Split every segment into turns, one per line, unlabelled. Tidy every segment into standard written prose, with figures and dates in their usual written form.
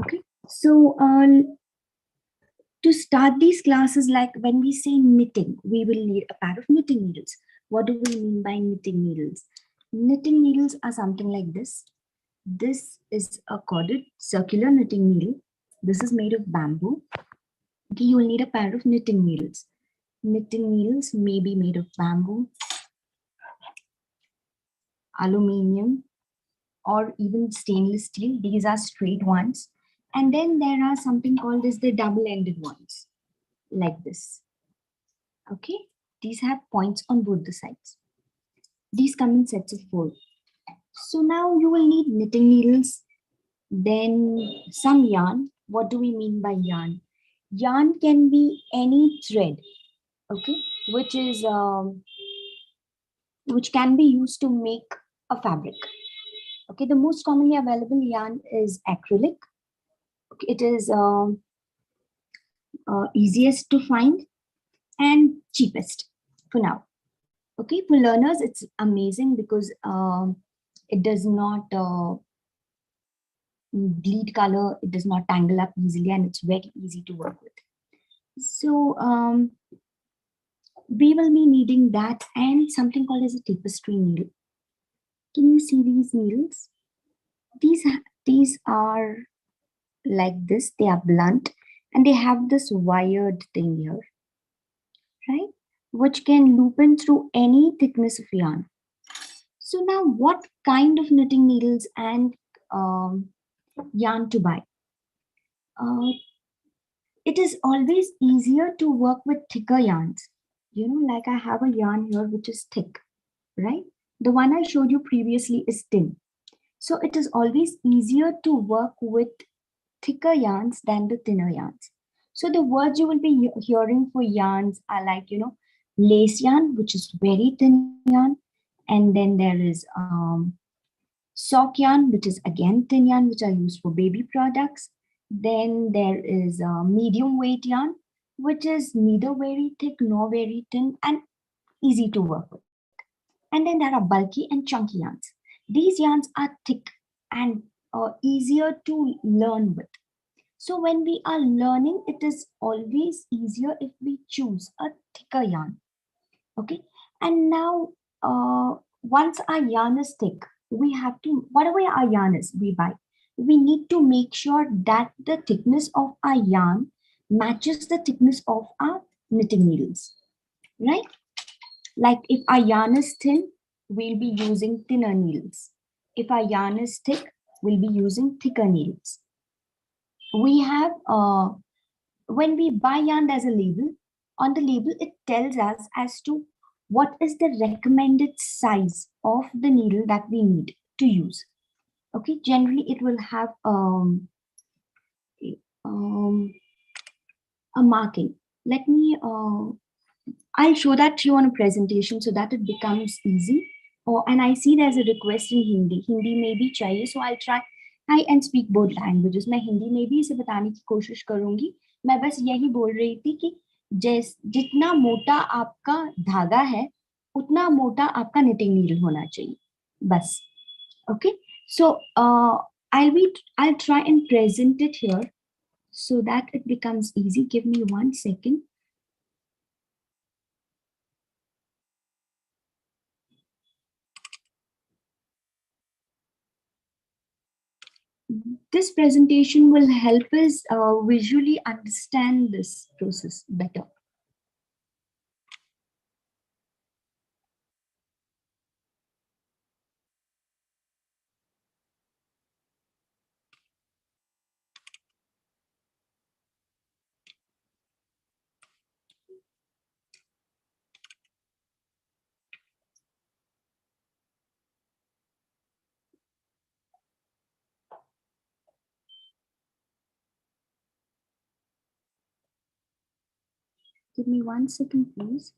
Okay, so to start these classes, like when we say knitting, we will need a pair of knitting needles. What do we mean by knitting needles? Knitting needles are something like this. This is a corded circular knitting needle. This is made of bamboo. Okay, you will need a pair of knitting needles. Knitting needles may be made of bamboo, aluminium, or even stainless steel. These are straight ones. And then there are something called as the double-ended ones, like this. Okay, these have points on both the sides. These come in sets of 4. So now you will need knitting needles, then some yarn. What do we mean by yarn? Yarn can be any thread, okay, which is which can be used to make a fabric. Okay, the most commonly available yarn is acrylic. Okay, it is easiest to find and cheapest for now. Okay, for learners, it's amazing because it does not bleed color, it does not tangle up easily, and it's very easy to work with. So we will be needing that and something called as a tapestry needle. Can you see these needles? These are like this. They are blunt and they have this wired thing here, right? Which can loop in through any thickness of yarn. So now, what kind of knitting needles and yarn to buy? It is always easier to work with thicker yarns. You know, like I have a yarn here which is thick, right? The one I showed you previously is thin. So it is always easier to work with thicker yarns than the thinner yarns. So the words you will be hearing for yarns are like, you know, lace yarn, which is very thin yarn. And then there is sock yarn, which is again thin yarn, which are used for baby products. Then there is medium weight yarn, which is neither very thick nor very thin and easy to work with. And then there are bulky and chunky yarns. These yarns are thick and easier to learn with. So when we are learning, it is always easier if we choose a thicker yarn. Okay. And now, once our yarn is thick, we have to, whatever our yarn is, we buy, we need to make sure that the thickness of our yarn matches the thickness of our knitting needles, right? Like if our yarn is thin, we'll be using thinner needles. If our yarn is thick, we'll be using thicker needles. We have, when we buy yarn, there's a label. On the label, it tells us as to what is the recommended size of the needle that we need to use. Okay, generally it will have um, a marking. Let me, I'll show that to you on a presentation so that it becomes easy. Oh, and I see there's a request in Hindi. Hindi में भी चाहिए, so I'll try and speak both languages. मैं हिंदी में भी इसे बताने की कोशिश करूंगी. मैं बस यही बोल रही थी कि जितना मोटा आपका धागा है, उतना मोटा आपका knitting needle होना चाहिए. बस. Okay. So I'll try and present it here so that it becomes easy. Give me 1 second. This presentation will help us visually understand this process better. Give me 1 second, please.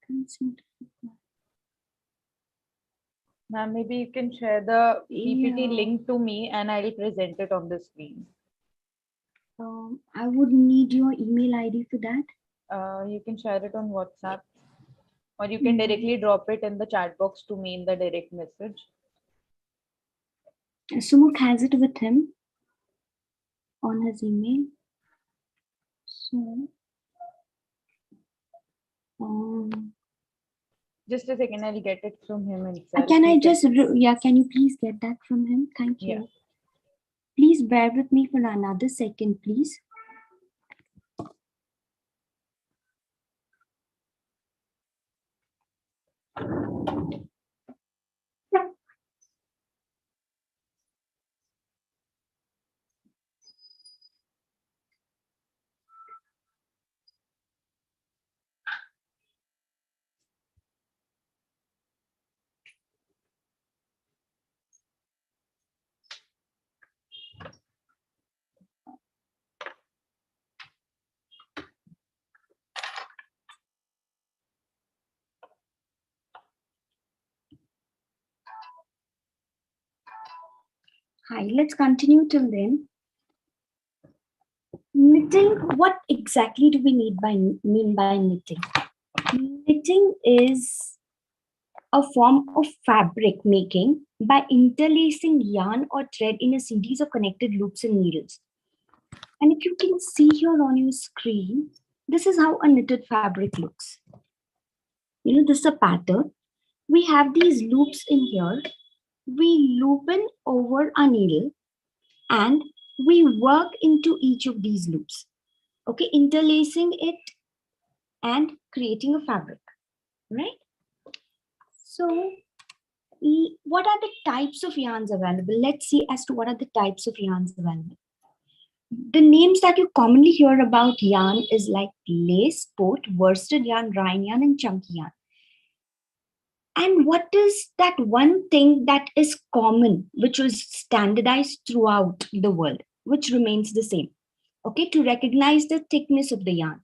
Can't seem to.
Ma'am, maybe you can share the PPT
Yeah.
link to me and I'll present it on the screen.
I would need your email ID for that.
You can share it on WhatsApp or you can directly drop it in the chat box to me in the direct message.
Sumuk has it with him on his email. So,
Just a second, I'll get it from him himself.
can I just, can you please get that from him? Thank you.
Yeah.
Please bear with me for another second, please. Hi, let's continue till then. Knitting, what exactly do we mean by knitting? Knitting is a form of fabric making by interlacing yarn or thread in a series of connected loops and needles. And if you can see here on your screen, this is how a knitted fabric looks. This is a pattern. We have these loops in here. We loop in over a needle and we work into each of these loops. Okay, interlacing it and creating a fabric, right? So, what are the types of yarns available? Let's see as to what are the types of yarns available. The names that you commonly hear about yarn is like lace, sport, worsted yarn, rayon yarn, and chunky yarn. And what is that one thing that is common, which was standardized throughout the world, which remains the same? Okay, to recognize the thickness of the yarn.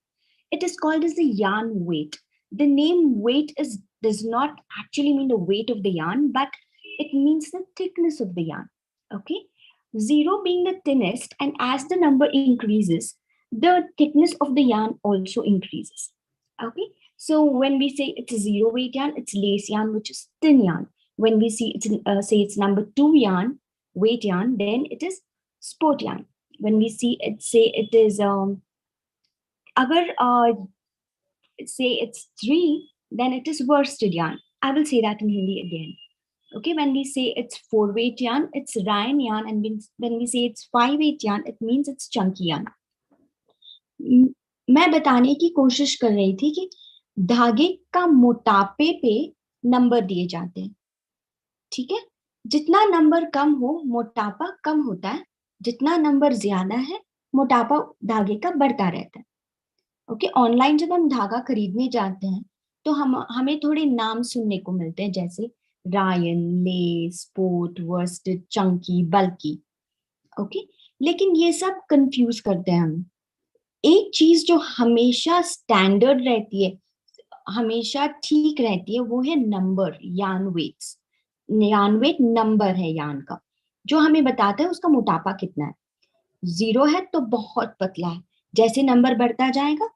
It is called as the yarn weight. The name weight does not actually mean the weight of the yarn, but it means the thickness of the yarn. Okay, 0 being the thinnest, and as the number increases, the thickness of the yarn also increases. Okay, so when we say it's a 0 weight yarn, it's lace yarn, which is thin yarn. When we see say it's number 2 yarn, weight yarn, then it is sport yarn. When we see it, say it is agar say it's 3, then it is worsted yarn. I will say that in Hindi again. Okay, when we say it's 4 weight yarn, it's rayon yarn, and when we say it's 5 weight yarn, it means it's chunky yarn. मैं बताने की कोशिश कर रही थी कि धागे का मोटापे पे नंबर दिए जाते हैं. ठीक है, जितना नंबर कम हो मोटापा कम होता है, जितना नंबर ज्यादा है मोटापा धागे का बढ़ता रहता है. ओके, ऑनलाइन जब हम धागा खरीदने जाते हैं तो हमें थोड़े नाम सुनने को मिलते हैं, जैसे rayon, lace, sport, worsted, chunky, bulky. Okay, लेकिन ये सब कंफ्यूज करते हैं हम. एक चीज जो हमेशा स्टैंडर्ड रहती है, हमेशा ठीक रहती है, वो है number, yarn weights. Yarn weight number है यार्न का, जो हमें बताता है उसका मोटापा कितना है. 0 है तो बहुत पतला है. जैसे नंबर बढ़ता जाएगा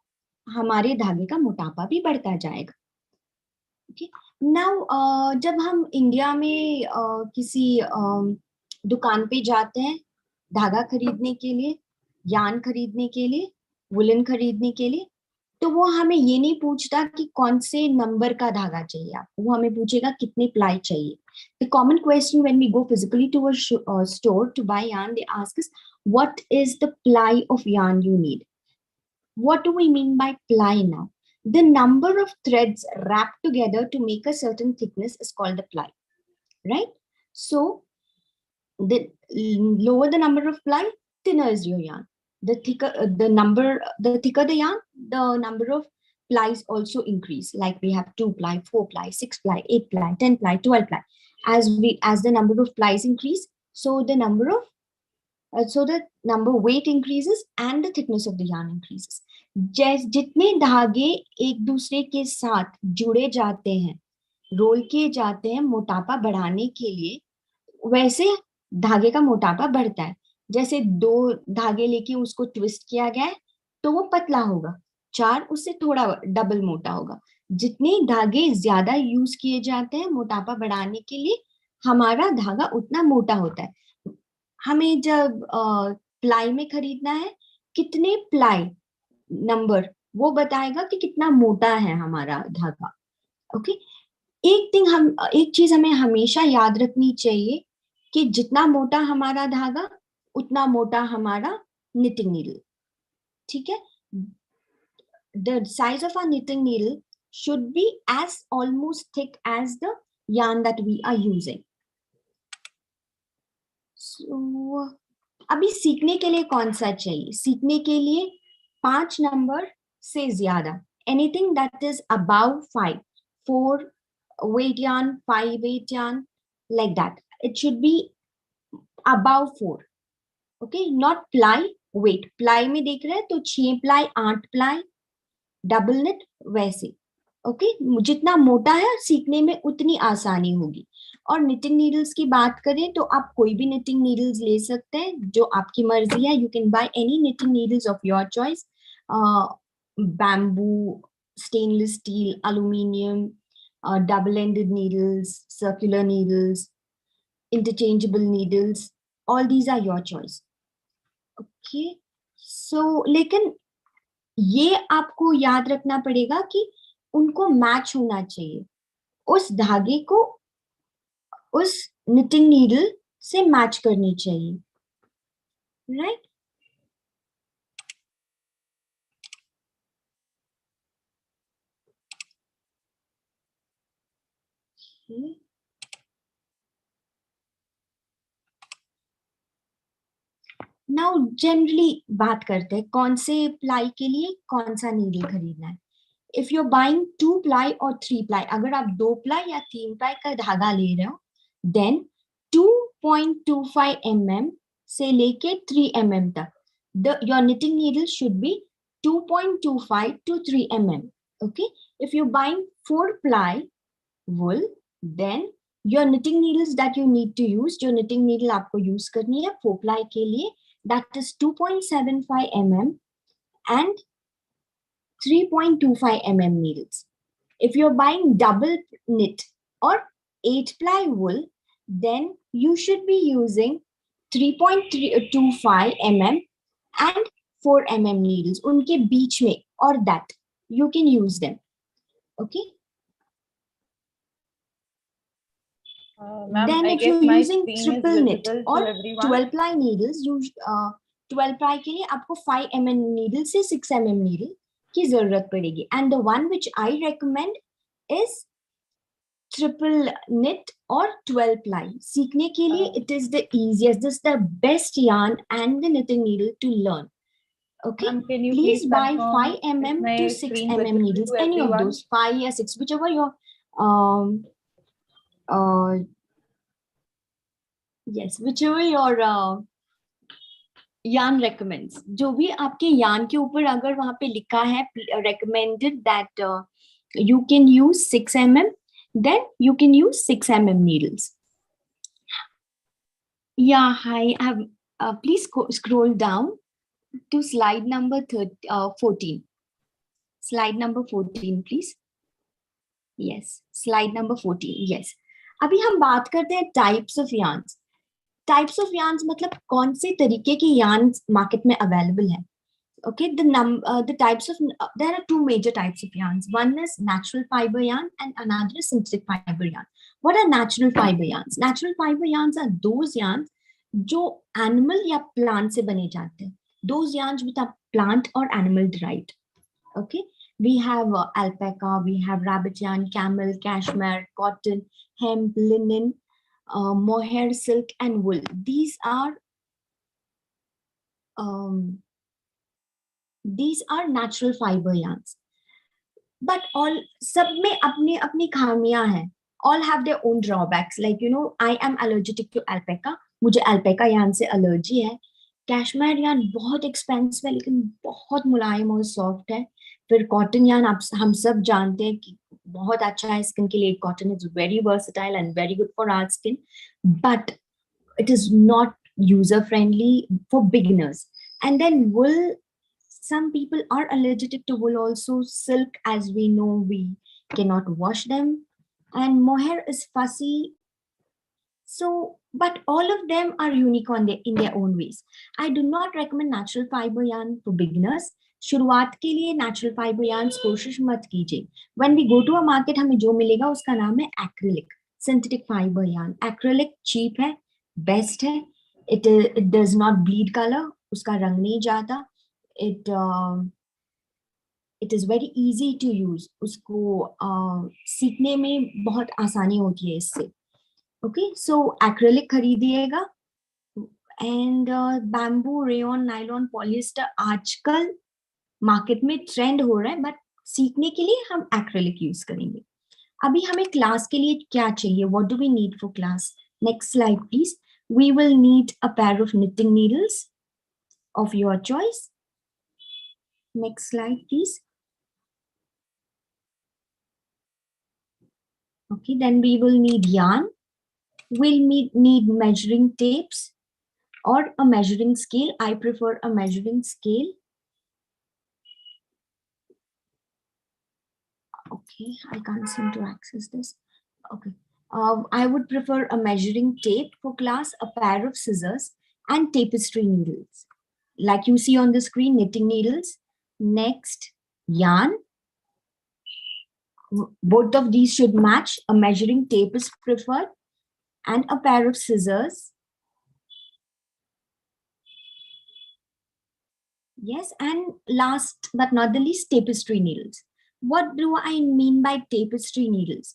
हमारे धागे का मोटापा भी बढ़ता जाएगा. नाउ जब हम इंडिया में किसी दुकान पे जाते हैं धागा खरीदने के लिए, यार्न खरीदने के लिए, वुलन खरीदने के लिए, तो वो हमें ये नहीं पूछता कि कौन से नंबर का धागा चाहिए आपको, वो हमें पूछेगा कितने प्लाई चाहिए. The common question when we go physically to a store to buy yarn, they ask us, what is the ply of yarn you need? What do we mean by ply now? The number of threads wrapped together to make a certain thickness is called the ply, right? So the lower the number of ply, thinner is your yarn. The thicker the thicker the yarn, the number of plies also increase. Like we have 2 ply, 4 ply, 6 ply, 8 ply, 10 ply, 12 ply. As the number of plies increase, so the number weight increases and the thickness of the yarn increases. जितने धागे एक दूसरे के साथ जुड़े जाते हैं, role किए जाते हैं मोटापा बढ़ाने के लिए, वैसे धागे का मोटापा बढ़ता है। जैसे 2 धागे लेके उसको ट्विस्ट किया गया है तो वो पतला होगा, 4 उससे थोड़ा डबल मोटा होगा। जितने धागे ज्यादा यूज किए जाते हैं मोटापा बढ़ाने के लिए, हमारा धागा उतना मोटा होता है। हमें जब प्लाई में खरीदना है, कितने प्लाई नंबर, वो बताएगा कि कितना मोटा है हमारा धागा। ओके। एक चीज हमें हमेशा याद रखनी चाहिए कि जितना मोटा हमारा धागा, उतना मोटा हमारा निटिंग नीडल। ठीक है। The size of our knitting needle should be as almost thick as the yarn that we are using. So, अभी सीखने के लिए कौन सा चाहिए? सीखने के लिए 5 नंबर से ज्यादा, anything that is above 5, 4 weight yarn, 5 weight yarn, like that. It should be above 4. Okay, not ply, weight. Ply में देख रहे हैं तो 6 ply, 8 ply, डबल नेट वैसे। ओके, जितना मोटा है सीखने में उतनी आसानी होगी। और निटिंग नीडल्स की बात करें तो आप कोई भी निटिंग नीडल्स ले सकते हैं, जो आपकी मर्जी है। You can buy any knitting needles of your choice, bamboo, stainless steel, aluminium, double ended needles, circular needles, interchangeable needles, all these are your choice. Okay, so लेकिन ये आपको याद रखना पड़ेगा कि उनको मैच होना चाहिए, उस धागे को उस निटिंग नीडल से मैच करनी चाहिए, राइट। नाउ जनरली बात करते हैं कौन से प्लाई के लिए कौन सा नीडल खरीदना है। If you are buying 2 ply और 3 प्लाई, अगर आप 2 प्लाई या 3 प्लाई का धागा ले रहे हो, देन 2.25 mm से लेके 3 mm तक, your knitting needle should be 2.25 to 3 mm. Okay, if you're buying 4 ply wool, then your knitting needles that you need to use, जो knitting needle आपको use करनी है 4 ply के लिए, that is 2.75 mm and 3.25 mm needles. If you're buying double knit or 8 ply wool, then you should be using 3.25 mm and 4 mm needles. उनके बीच में, or that you can use them. Okay.
Ma'am,
Then
I
if
guess
you're
my
using
screen is
triple knit
visible
or
to everyone.
12 ply needles, 12 ply के लिए आपको 5 mm needle से 6 mm needle की जरूरत पड़ेगी. And the one which I recommend is triple knit or 12 ply. सीखने के लिए it is the easiest, this is the best yarn and the knitting needle to learn. Okay,
can you
please buy
confirm
5 mm
is my
to 6
screen
mm
visible
needles,
to
any of
everyone?
those 5 or 6, whichever your um yes, whichever your yarn recommends. जो भी आपके yarn के ऊपर अगर वहां पे लिखा है recommended that you can use 6 mm, then you can use 6 mm needles. Yeah, hi. I have, please scroll down to slide number 14. Slide number 14, please. Yes, slide number 14. Yes. अभी हम बात करते हैं types of yarns. Types of yarns मतलब कौन से तरीके के yarns market में available है. Okay, the types of there are two major types of yarns. One is natural fiber yarn and another is synthetic fiber yarn. What are natural fiber yarns? Natural fiber yarns are those yarns जो animal या plant से बने जाते हैं. Those yarns which are plant or animal derived. Okay, we have alpaca, we have rabbit yarn, camel, cashmere, cotton, hemp, linen, mohair, silk, and wool. These are natural fiber yarns. But all सब में अपनी अपनी खामियां हैं. All have their own drawbacks. Like I am allergic to alpaca. मुझे alpaca yarn से allergy है. कैशमेर यान बहुत एक्सपेंसिव है लेकिन बहुत मुलायम और सॉफ्ट है. फिर कॉटन यान आप हम सब जानते हैं कि बहुत अच्छा है स्किन के लिए. Cotton is very versatile and very good for our skin, but it is not user friendly for beginners. And then wool, some people are allergic to wool also. Silk, as we know, we cannot wash them. And mohair is fussy. So, but all of them are unique on their, in their own ways. I do not recommend natural fiber yarn for beginners. शुरुआत के लिए natural fibre yarns कोशिश मत कीजिए. When we go to a market हमें जो मिलेगा उसका नाम है acrylic synthetic fibre yarn. Acrylic cheap है, बेस्ट है. It does not bleed colour, उसका रंग नहीं जाता. It it is very easy to use. उसको सीखने में बहुत आसानी होती है इससे. ओके, सो एक्रिलिक खरीदिएगा. And bamboo, rayon, nylon, polyester आजकल मार्केट में ट्रेंड हो रहा है, बट सीखने के लिए हम एक्रिलिक यूज करेंगे. अभी हमें क्लास के लिए क्या चाहिए? What do we need for class? Next slide please. We will need a pair of knitting needles of your choice. Next slide, please. Okay, then we will need yarn. We'll need measuring tapes or a measuring scale. I prefer a measuring scale. Okay, I can't seem to access this. Okay. I would prefer a measuring tape for class, a pair of scissors, and tapestry needles. Like you see on the screen, knitting needles. Next, yarn. Both of these should match. A measuring tape is preferred, and a pair of scissors. Yes, and last but not the least, tapestry needles. What do I mean by tapestry needles?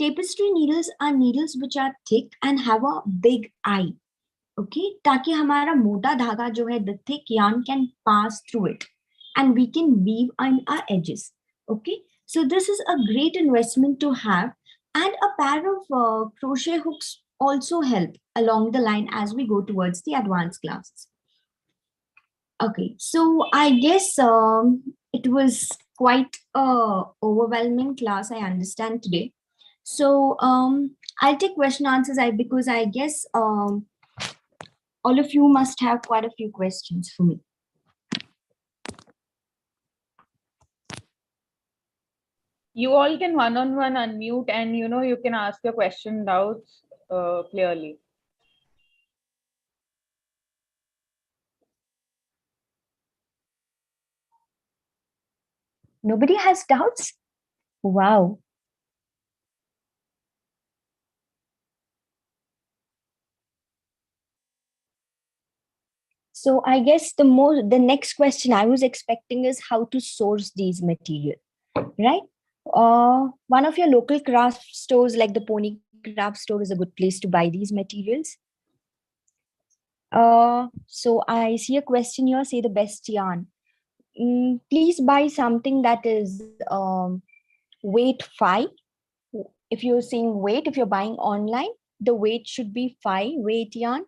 Tapestry needles are needles which are thick and have a big eye. Okay, ताकि हमारा मोटा धागा जो है, the thick yarn can pass through it and we can weave on our edges. Okay, so this is a great investment to have, and a pair of crochet hooks also help along the line as we go towards the advanced classes. Okay, so I guess it was quite a overwhelming class, I understand today. So I'll take question answers because I guess all of you must have quite a few questions for me.
You all can one-on-one unmute and you can ask your question, doubts clearly.
Nobody has doubts? Wow. So I guess the next question I was expecting is how to source these material, right? One of your local craft stores like the Pony Craft Store is a good place to buy these materials. So I see a question here, say the best yarn. Please buy something that is weight 5. If you're saying weight, if you're buying online, the weight should be 5 weight yarn.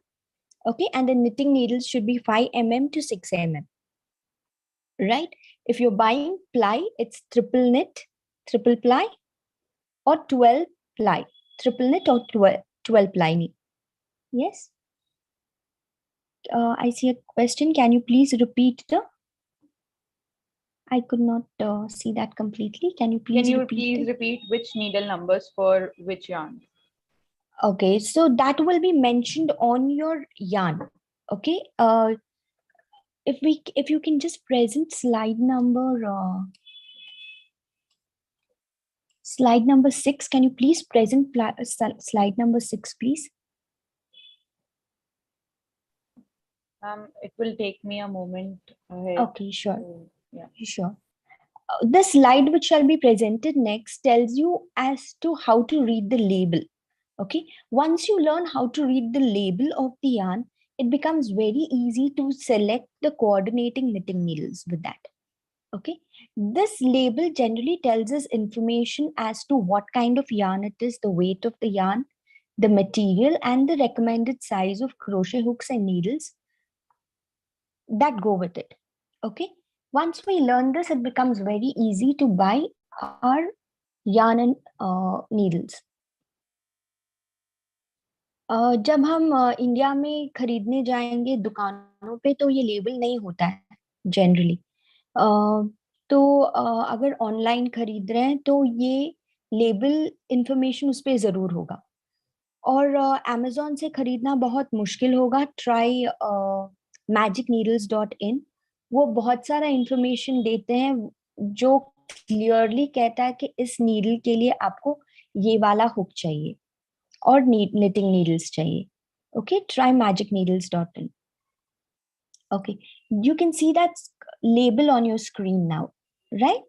Okay, and the knitting needles should be 5 mm to 6 mm. Right? If you're buying ply, it's triple knit, triple ply, or 12 ply, triple knit or 12 ply knit. Yes? I see a question. Can you please repeat the? I could not see that completely. Can you please
repeat which needle numbers for which yarn?
Okay, so that will be mentioned on your yarn. Okay, if you can just present slide number 6. Can you please present slide number 6, please?
It will take me a moment ahead.
Okay, sure.
Yeah.
Sure. The slide which shall be presented next tells you as to how to read the label. Okay. Once you learn how to read the label of the yarn, it becomes very easy to select the coordinating knitting needles with that. Okay. This label generally tells us information as to what kind of yarn it is, the weight of the yarn, the material, and the recommended size of crochet hooks and needles. that go with it. Okay. Once we learn this, it becomes very easy to buy our yarn and needles. जब हम India में खरीदने जाएंगे दुकानों पे तो ये label नहीं होता है जनरली. तो अगर ऑनलाइन खरीद रहे हैं तो ये लेबल इंफॉर्मेशन उस पर जरूर होगा. और अमेजोन से खरीदना बहुत मुश्किल होगा. Try magicneedles.in. वो बहुत सारा इंफॉर्मेशन देते हैं जो क्लियरली कहता है कि इस नीडल के लिए आपको ये वाला हुक चाहिए और knitting needles चाहिए. Okay, try magicneedles.in. Okay, you can see that label on your screen now, right?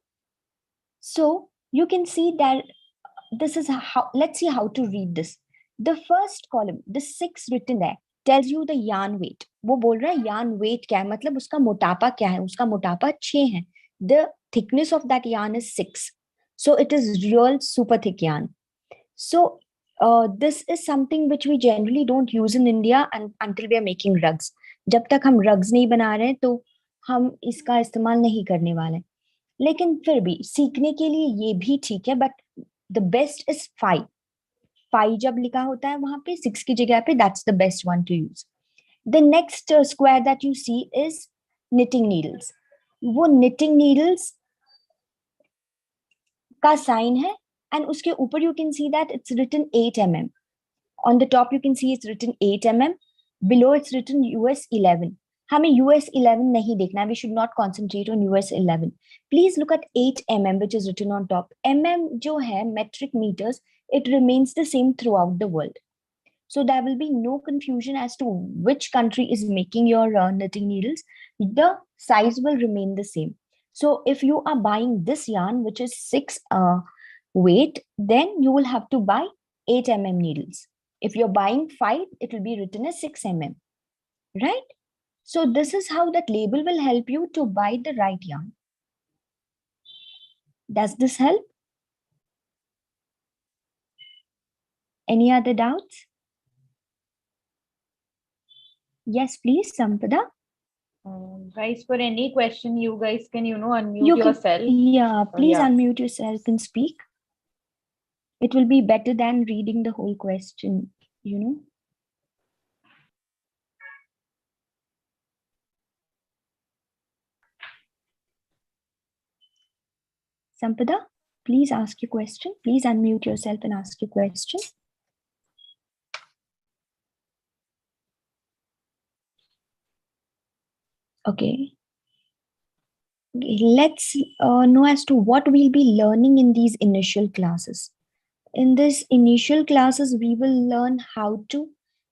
So you can see that this is how, let's see how to read this. The first column, the 6 written there, tells you the yarn weight. वो बोल रहा है yarn weight क्या है, मतलब उसका मोटापा क्या है. उसका मोटापा 6 है. The thickness of that yarn is 6. So it is real super thick yarn. So this is something which we generally don't use in India and until we are making rugs. जब तक हम rugs नहीं बना रहे हैं तो हम इसका इस्तेमाल नहीं करने वाले. लेकिन फिर भी सीखने के लिए ये भी ठीक है. But the best is 5. 5 जब लिखा होता है वहां पे 6 की जगह पे, that's the best one to use. The next square that you see is knitting needles. वो knitting needles का साइन है and उसके ऊपर you can see that it's written 8 mm. On the top you can see it's written 8 mm. Below it's written US 11. हमें US 11 नहीं देखना. We should not concentrate on US 11. Please look at 8 mm which is written on top. Mm जो है metric meters, it remains the same throughout the world. So there will be no confusion as to which country is making your knitting needles. The size will remain the same. So if you are buying this yarn which is 6 weight, then you will have to buy 8 mm needles. If you're buying 5, it will be written as 6 mm, right? So this is how that label will help you to buy the right yarn. Does this help? Any other doubts? Yes, please, Sampada.
Guys, for any question, you guys can, unmute yourself.
Yeah, please unmute yourself and speak. It will be better than reading the whole question, Sampada, please ask your question. Please unmute yourself and ask your question. Okay. Let's know as to what we'll be learning in these initial classes. In this initial classes, we will learn how to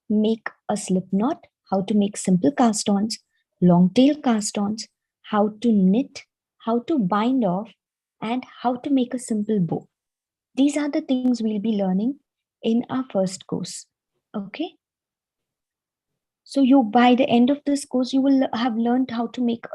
make a slip knot, how to make simple cast-ons, long tail cast-ons, how to knit, how to bind off, and how to make a simple bow. These are the things we'll be learning in our first course. Okay. So by the end of this course, you will have learned how to make a